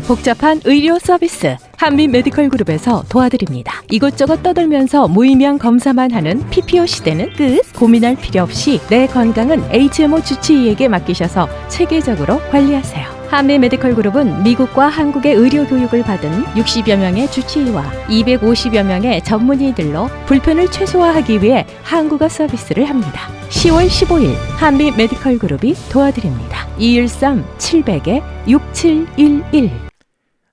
복잡한 의료 서비스 한빛 메디컬 그룹에서 도와드립니다. 이것저것 떠들면서 무의미한 검사만 하는 PPO 시대는 끝. 고민할 필요 없이 내 건강은 HMO 주치의에게 맡기셔서 체계적으로 관리하세요. 한빛 메디컬 그룹은 미국과 한국의 의료 교육을 받은 60여 명의 주치의와 250여 명의 전문의들로 불편을 최소화하기 위해 한국어 서비스를 합니다. 10월 15일 한빛 메디컬 그룹이 도와드립니다. 213-700-6711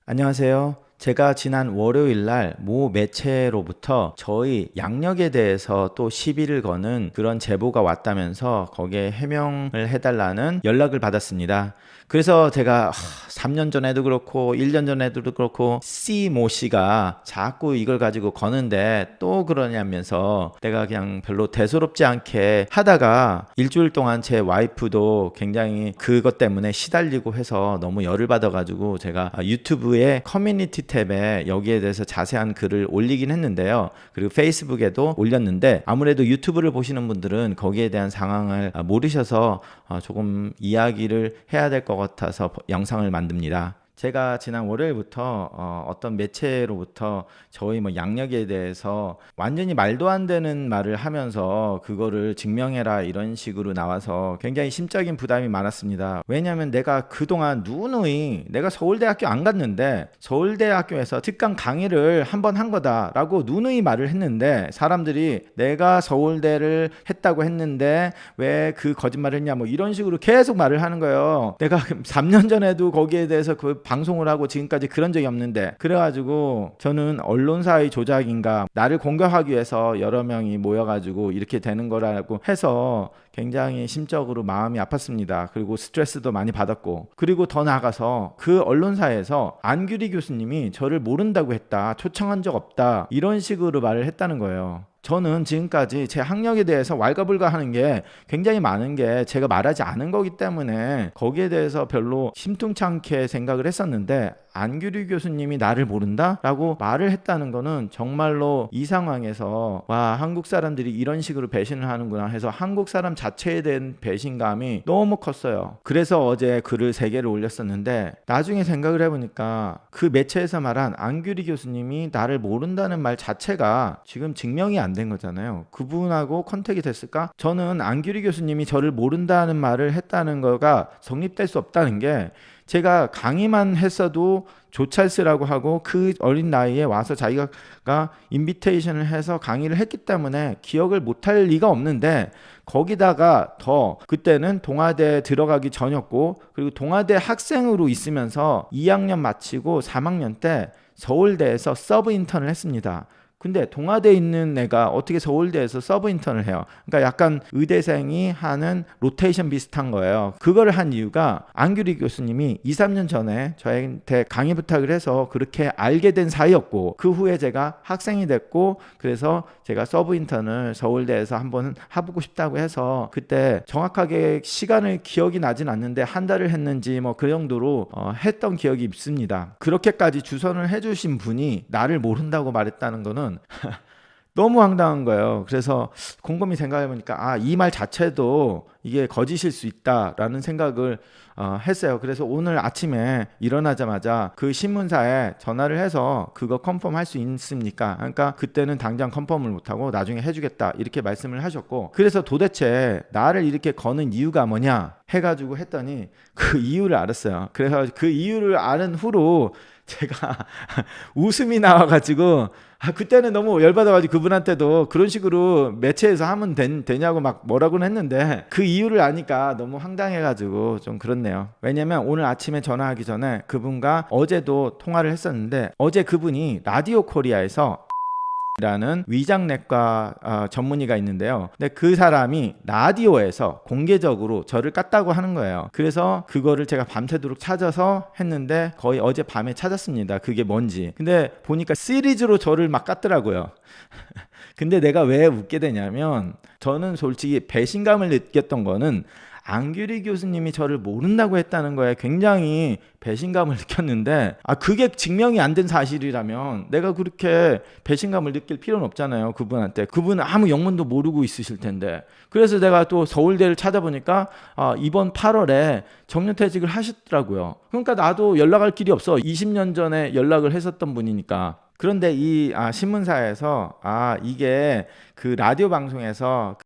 안녕하세요. 제가 지난 월요일 날 모 매체로부터 저희 양력에 대해서 또 시비를 거는 그런 제보가 왔다면서 거기에 해명을 해달라는 연락을 받았습니다. 그래서 제가 3년 전에도 그렇고 1년 전에도 그렇고 모 씨가 자꾸 이걸 가지고 거는데 또 그러냐면서 내가 그냥 별로 대수롭지 않게 하다가 일주일 동안 제 와이프도 굉장히 그것 때문에 시달리고 해서 너무 열을 받아가지고 제가 유튜브에 커뮤니티 탭에 여기에 대해서 자세한 글을 올리긴 했는데요. 그리고 페이스북에도 올렸는데 아무래도 유튜브를 보시는 분들은 거기에 대한 상황을 모르셔서 조금 이야기를 해야 될 것 같아서 영상을 만듭니다. 제가 지난 월요일부터 어떤 매체로부터 저희 양력에 대해서 완전히 말도 안 되는 말을 하면서 그거를 증명해라 이런 식으로 나와서 굉장히 심적인 부담이 많았습니다. 왜냐하면 내가 그동안 누누이 내가 서울대학교 안 갔는데 서울대학교에서 특강 강의를 한 번 한 거다라고 누누이 말을 했는데 사람들이 내가 서울대를 했다고 했는데 왜 그 거짓말을 했냐 이런 식으로 계속 말을 하는 거예요. 내가 3년 전에도 거기에 대해서 그 방송을 하고 지금까지 그런 적이 없는데 그래가지고 저는 언론사의 조작인가 나를 공격하기 위해서 여러 명이 모여가지고 이렇게 되는 거라고 해서 굉장히 심적으로 마음이 아팠습니다. 그리고 스트레스도 많이 받았고 그리고 더 나아가서 그 언론사에서 안규리 교수님이 저를 모른다고 했다. 초청한 적 없다. 이런 식으로 말을 했다는 거예요. 저는 지금까지 제 학력에 대해서 왈가불가하는 게 굉장히 많은 게 제가 말하지 않은 거기 때문에 거기에 대해서 별로 심통치 않게 생각을 했었는데 안규리 교수님이 나를 모른다? 라고 말을 했다는 거는 정말로 이 상황에서 와 한국 사람들이 이런 식으로 배신을 하는구나 해서 한국 사람 자체에 대한 배신감이 너무 컸어요. 그래서 어제 글을 3개를 올렸었는데 나중에 생각을 해보니까 그 매체에서 말한 안규리 교수님이 나를 모른다는 말 자체가 지금 증명이 안 된 거잖아요. 그분하고 컨택이 됐을까? 저는 안규리 교수님이 저를 모른다는 말을 했다는 거가 성립될 수 없다는 게 제가 강의만 했어도 조찰스라고 하고 그 어린 나이에 와서 자기가 인비테이션을 해서 강의를 했기 때문에 기억을 못할 리가 없는데 거기다가 더 그때는 동아대 들어가기 전이었고 그리고 동아대 학생으로 있으면서 2학년 마치고 3학년 때 서울대에서 서브 인턴을 했습니다. 근데 동아대에 있는 애가 어떻게 서울대에서 서브 인턴을 해요? 그러니까 약간 의대생이 하는 로테이션 비슷한 거예요. 그거를 한 이유가 안규리 교수님이 2, 3년 전에 저한테 강의 부탁을 해서 그렇게 알게 된 사이였고 그 후에 제가 학생이 됐고 그래서 제가 서브 인턴을 서울대에서 한번 해보고 싶다고 해서 그때 정확하게 시간을 기억이 나진 않는데 한 달을 했는지 그 정도로 했던 기억이 있습니다. 그렇게까지 주선을 해주신 분이 나를 모른다고 말했다는 거는 너무 황당한 거예요. 그래서 곰곰이 생각해보니까 이 말 자체도 이게 거짓일 수 있다라는 생각을 했어요. 그래서 오늘 아침에 일어나자마자 그 신문사에 전화를 해서 그거 컨펌할 수 있습니까? 그러니까 그때는 당장 컨펌을 못하고 나중에 해주겠다 이렇게 말씀을 하셨고 그래서 도대체 나를 이렇게 거는 이유가 뭐냐 해가지고 했더니 그 이유를 알았어요. 그래서 그 이유를 아는 후로 제가 웃음이 나와가지고 그때는 너무 열받아가지고 그분한테도 그런 식으로 매체에서 하면 되냐고 뭐라고는 했는데 그 이유를 아니까 너무 황당해가지고 좀 그렇네요. 왜냐면 오늘 아침에 전화하기 전에 그분과 어제도 통화를 했었는데 어제 그분이 라디오 코리아에서 라는 위장내과 전문의가 있는데요. 근데 그 사람이 라디오에서 공개적으로 저를 깠다고 하는 거예요. 그래서 그거를 제가 밤새도록 찾아서 했는데 거의 어제 밤에 찾았습니다. 그게 뭔지. 근데 보니까 시리즈로 저를 막 깠더라고요. 근데 내가 왜 웃게 되냐면 저는 솔직히 배신감을 느꼈던 거는 안규리 교수님이 저를 모른다고 했다는 거에 굉장히 배신감을 느꼈는데, 그게 증명이 안 된 사실이라면 내가 그렇게 배신감을 느낄 필요는 없잖아요. 그분한테. 그분은 아무 영문도 모르고 있으실 텐데. 그래서 내가 또 서울대를 찾아보니까 이번 8월에 정년퇴직을 하셨더라고요. 그러니까 나도 연락할 길이 없어. 20년 전에 연락을 했었던 분이니까. 그런데 이 신문사에서 이게 그 라디오 방송에서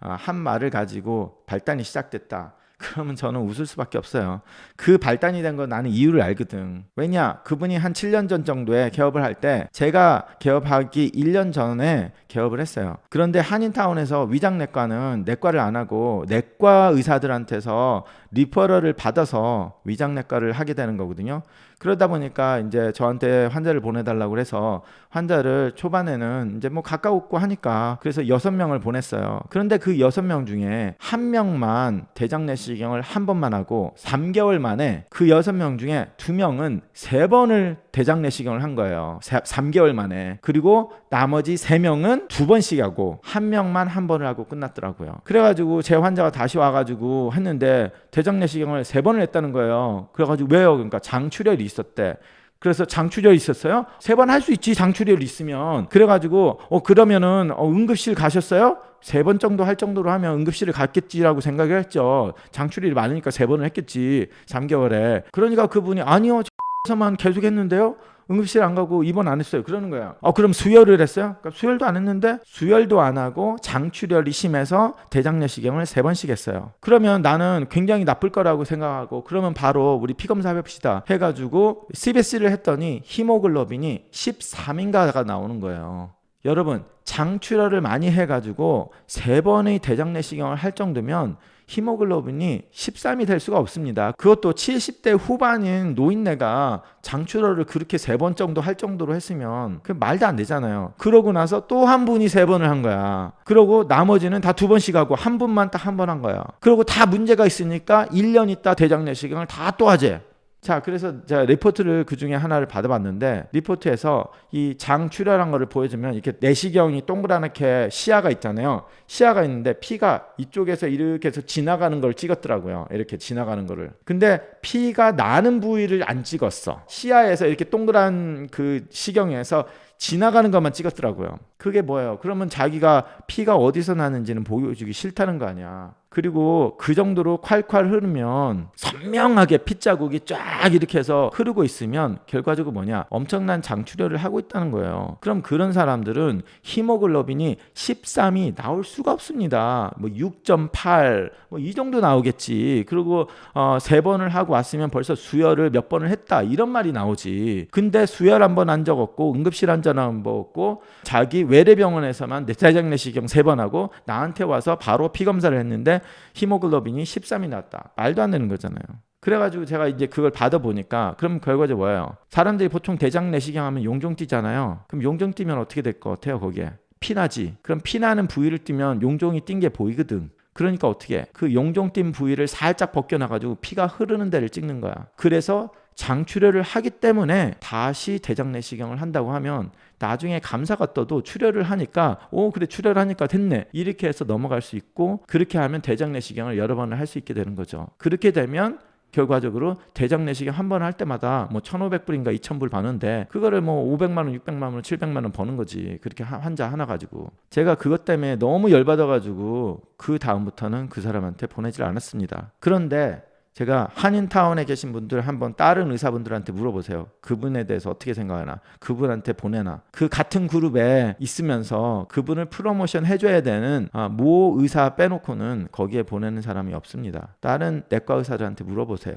한 말을 가지고 발단이 시작됐다. 그러면 저는 웃을 수밖에 없어요. 그 발단이 된 건 나는 이유를 알거든. 왜냐? 그분이 한 7년 전 정도에 개업을 할 때 제가 개업하기 1년 전에 개업을 했어요. 그런데 한인타운에서 위장내과는 내과를 안 하고 내과 의사들한테서 리퍼럴을 받아서 위장내과를 하게 되는 거거든요. 그러다 보니까 이제 저한테 환자를 보내달라고 해서 환자를 초반에는 이제 뭐 가까웠고 하니까 그래서 6명을 보냈어요. 그런데 그 6명 중에 한 명만 대장내시경을 한 번만 하고 3개월 만에 그 6명 중에 2명은 3번을 대장내시경을 한 거예요. 3개월 만에. 그리고 나머지 3명은 2번씩 하고 1명만 한 번을 하고 끝났더라고요. 그래가지고 제 환자가 다시 와가지고 했는데 대장내시경을 3번을 했다는 거예요. 그래가지고 왜요? 그러니까 장출혈이 있었대. 그래서 장출혈 있었어요? 3번 할 수 있지, 장출혈 있으면. 그래가지고 그러면은 응급실 가셨어요? 3번 정도 할 정도로 하면 응급실을 갔겠지라고 생각을 했죠. 장출혈이 많으니까 3번을 했겠지, 3개월에. 그러니까 그분이 아니요, 저만 계속 했는데요, 응급실 안 가고 입원 안 했어요. 그러는 거야. 그럼 수혈을 했어요? 그러니까 수혈도 안 했는데 수혈도 안 하고 장출혈이 심해서 대장내시경을 3번씩 했어요. 그러면 나는 굉장히 나쁠 거라고 생각하고, 그러면 바로 우리 피검사 해봅시다 해가지고 CBC를 했더니 히모글로빈이 13인가가 나오는 거예요. 여러분, 장출혈을 많이 해가지고 3번의 대장내시경을 할 정도면 히모글로빈이 13이 될 수가 없습니다. 그것도 70대 후반인 노인네가 장출혈을 그렇게 3번 정도 할 정도로 했으면 그 말도 안 되잖아요. 그러고 나서 또 한 분이 3번을 한 거야. 그러고 나머지는 다 2번씩 하고 한 분만 딱 한 번 한 거야. 그리고 다 문제가 있으니까 1년 있다 대장내시경을 다 또 하재. 자, 그래서 제가 리포트를 그 중에 하나를 받아봤는데, 리포트에서 이 장출혈한 거를 보여주면 이렇게 내시경이 동그랗게 시야가 있잖아요. 시야가 있는데 피가 이쪽에서 이렇게 해서 지나가는 걸 찍었더라고요. 이렇게 지나가는 거를. 근데 피가 나는 부위를 안 찍었어. 시야에서 이렇게 동그란 그 시경에서 지나가는 것만 찍었더라고요. 그게 뭐예요? 그러면 자기가 피가 어디서 나는지는 보여주기 싫다는 거 아니야. 그리고 그 정도로 콸콸 흐르면, 선명하게 핏자국이 쫙 이렇게 해서 흐르고 있으면 결과적으로 뭐냐? 엄청난 장출혈을 하고 있다는 거예요. 그럼 그런 사람들은 히모글로빈이 13이 나올 수가 없습니다. 뭐 6.8 뭐 이 정도 나오겠지. 그리고 3번을 하고 왔으면 벌써 수혈을 몇 번을 했다, 이런 말이 나오지. 근데 수혈 한 번 한 적 없고 응급실 한 번 한 번 없고 자기 외래병원에서만 대장내시경 3번 하고 나한테 와서 바로 피검사를 했는데 히모글로빈이 13이 났다. 말도 안 되는 거잖아요. 그래가지고 제가 이제 그걸 받아보니까, 그럼 결과적으로 뭐예요? 사람들이 보통 대장내시경 하면 용종 띠잖아요. 그럼 용종 띠면 어떻게 될 것 같아요? 거기에 피나지. 그럼 피나는 부위를 띠면 용종이 띈 게 보이거든. 그러니까 어떻게 그 용종 띈 부위를 살짝 벗겨놔가지고 피가 흐르는 데를 찍는 거야. 그래서 장출혈을 하기 때문에 다시 대장내시경을 한다고 하면 나중에 감사가 떠도 출혈을 하니까 그래, 출혈하니까 됐네, 이렇게 해서 넘어갈 수 있고, 그렇게 하면 대장내시경을 여러 번을 할 수 있게 되는 거죠. 그렇게 되면 결과적으로 대장내시경 한 번 할 때마다 뭐 1,500불인가 2,000불 버는데, 그거를 뭐 500만 원, 600만 원, 700만 원 버는 거지. 그렇게 환자 하나 가지고. 제가 그것 때문에 너무 열받아가지고 그 다음부터는 그 사람한테 보내질 않았습니다. 그런데 제가 한인타운에 계신 분들 한번 다른 의사분들한테 물어보세요. 그분에 대해서 어떻게 생각하나, 그분한테 보내나. 그 같은 그룹에 있으면서 그분을 프로모션 해줘야 되는 모 의사 빼놓고는 거기에 보내는 사람이 없습니다. 다른 내과 의사들한테 물어보세요.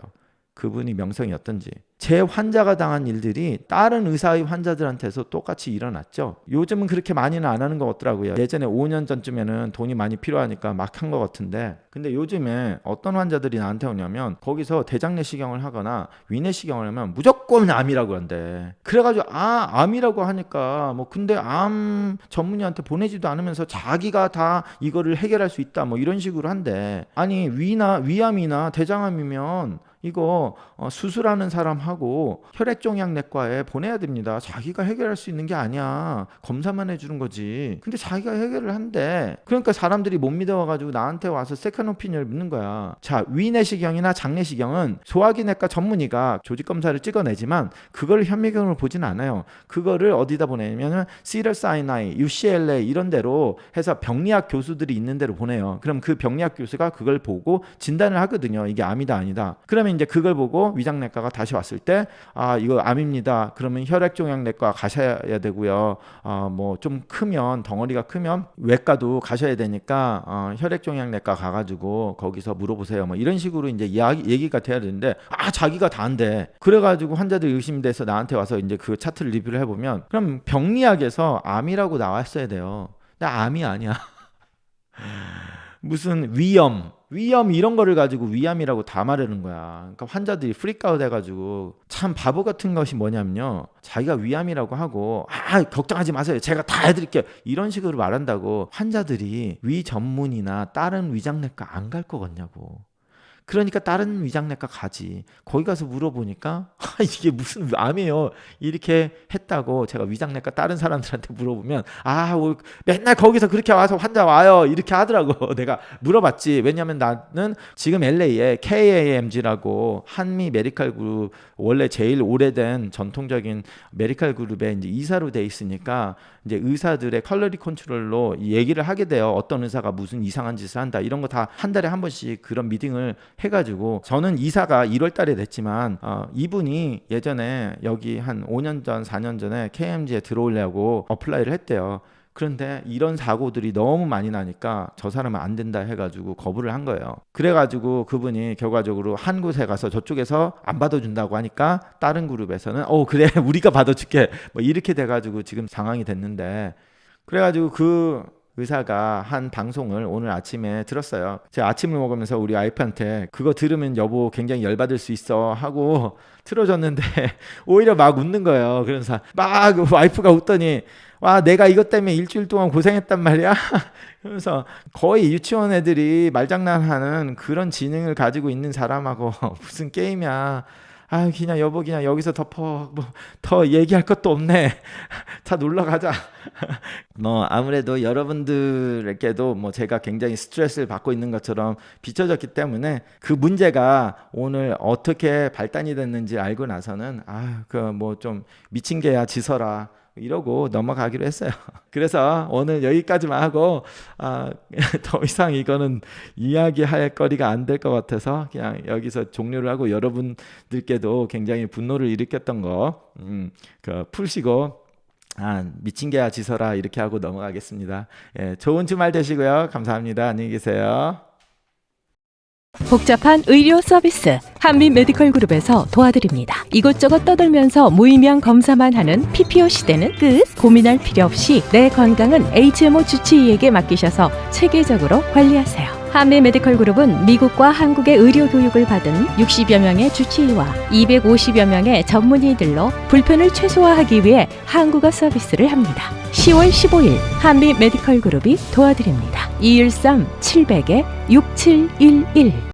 그분이 명성이 어떤지. 제 환자가 당한 일들이 다른 의사의 환자들한테서 똑같이 일어났죠. 요즘은 그렇게 많이는 안 하는 것 같더라고요. 예전에 5년 전쯤에는 돈이 많이 필요하니까 막 한 것 같은데, 근데 요즘에 어떤 환자들이 나한테 오냐면 거기서 대장내시경을 하거나 위내시경을 하면 무조건 암이라고 한대. 그래가지고 암이라고 하니까 뭐 근데 암 전문의한테 보내지도 않으면서 자기가 다 이거를 해결할 수 있다 뭐 이런 식으로 한대. 아니 위암이나 대장암이면 이거 수술하는 사람하고 혈액종양내과에 보내야 됩니다. 자기가 해결할 수 있는 게 아니야. 검사만 해주는 거지. 근데 자기가 해결을 한대. 그러니까 사람들이 못 믿어가지고 나한테 와서 세컨 오피니언을 묻는 거야. 자, 위내시경이나 장내시경은 소화기내과 전문의가 조직검사를 찍어내지만 그걸 현미경으로 보진 않아요. 그거를 어디다 보내냐면 시럴사이나이, UCLA 이런 데로 해서 병리학 교수들이 있는 데로 보내요. 그럼 그 병리학 교수가 그걸 보고 진단을 하거든요. 이게 암이다 아니다. 그러면 이제 그걸 보고 위장내과가 다시 왔을 때 이거 암입니다. 그러면 혈액종양내과 가셔야 되고요. 뭐 좀 크면 덩어리가 크면 외과도 가셔야 되니까 혈액종양내과 가가지고 거기서 물어보세요. 뭐 이런 식으로 이제 얘기가 돼야 되는데 자기가 다 한대. 그래가지고 환자들 의심돼서 나한테 와서 이제 그 차트를 리뷰를 해보면 그럼 병리학에서 암이라고 나왔어야 돼요. 근데 암이 아니야. 무슨 위염 이런 거를 가지고 위암이라고 다 말하는 거야. 그러니까 환자들이 프리크아웃 해가지고 참 바보 같은 것이 뭐냐면요. 자기가 위암이라고 하고 걱정하지 마세요. 제가 다 해드릴게요. 이런 식으로 말한다고 환자들이 위 전문이나 다른 위장내과 안 갈 거겠냐고. 그러니까 다른 위장내과 가지. 거기 가서 물어보니까 이게 무슨 암이에요 이렇게 했다고. 제가 위장내과 다른 사람들한테 물어보면 맨날 거기서 그렇게 와서 환자 와요 이렇게 하더라고. 내가 물어봤지. 왜냐면 나는 지금 LA에 KAMG라고 한미 메디컬 그룹 원래 제일 오래된 전통적인 메디컬 그룹에 이제 이사로 돼 있으니까 이제 의사들의 컬러리 컨트롤로 얘기를 하게 돼요. 어떤 의사가 무슨 이상한 짓을 한다 이런 거 다 한 달에 한 번씩 그런 미팅을 해가지고. 저는 이사가 1월 달에 됐지만 이분이 예전에 여기 한 5년 전 4년 전에 KMG에 들어오려고 어플라이를 했대요. 그런데 이런 사고들이 너무 많이 나니까 저 사람은 안 된다 해가지고 거부를 한 거예요. 그래가지고 그분이 결과적으로 한 곳에 가서 저쪽에서 안 받아준다고 하니까 다른 그룹에서는 그래 우리가 받아줄게 뭐 이렇게 돼가지고 지금 상황이 됐는데, 그래가지고 그 의사가 한 방송을 오늘 아침에 들었어요. 제가 아침을 먹으면서 우리 와이프한테 그거 들으면 여보 굉장히 열받을 수 있어 하고 틀어줬는데 오히려 막 웃는 거예요. 그래서 막 와이프가 웃더니 내가 이것 때문에 일주일 동안 고생했단 말이야. 그래서 거의 유치원 애들이 말장난하는 그런 지능을 가지고 있는 사람하고 무슨 게임이야. 그냥 여보 그냥 여기서 덮어. 뭐 더 얘기할 것도 없네. 자 놀러 가자. 뭐 아무래도 여러분들에게도 뭐 제가 굉장히 스트레스를 받고 있는 것처럼 비춰졌기 때문에 그 문제가 오늘 어떻게 발단이 됐는지 알고 나서는 그 뭐 좀 미친 개야 지서라 이러고 넘어가기로 했어요. 그래서 오늘 여기까지만 하고 더 이상 이거는 이야기할 거리가 안 될 것 같아서 그냥 여기서 종료를 하고, 여러분들께도 굉장히 분노를 일으켰던 거 푸시고 미친 개야 지서라 이렇게 하고 넘어가겠습니다. 좋은 주말 되시고요. 감사합니다. 안녕히 계세요. 복잡한 의료 서비스 한빛 메디컬 그룹에서 도와드립니다. 이것저것 떠들면서 무의미한 검사만 하는 PPO 시대는 끝. 고민할 필요 없이 내 건강은 HMO 주치의에게 맡기셔서 체계적으로 관리하세요. 한빛 메디컬 그룹은 미국과 한국의 의료 교육을 받은 60여 명의 주치의와 250여 명의 전문의들로 불편을 최소화하기 위해 한국어 서비스를 합니다. 10월 15일 한빛 메디컬 그룹이 도와드립니다. 213-700-6711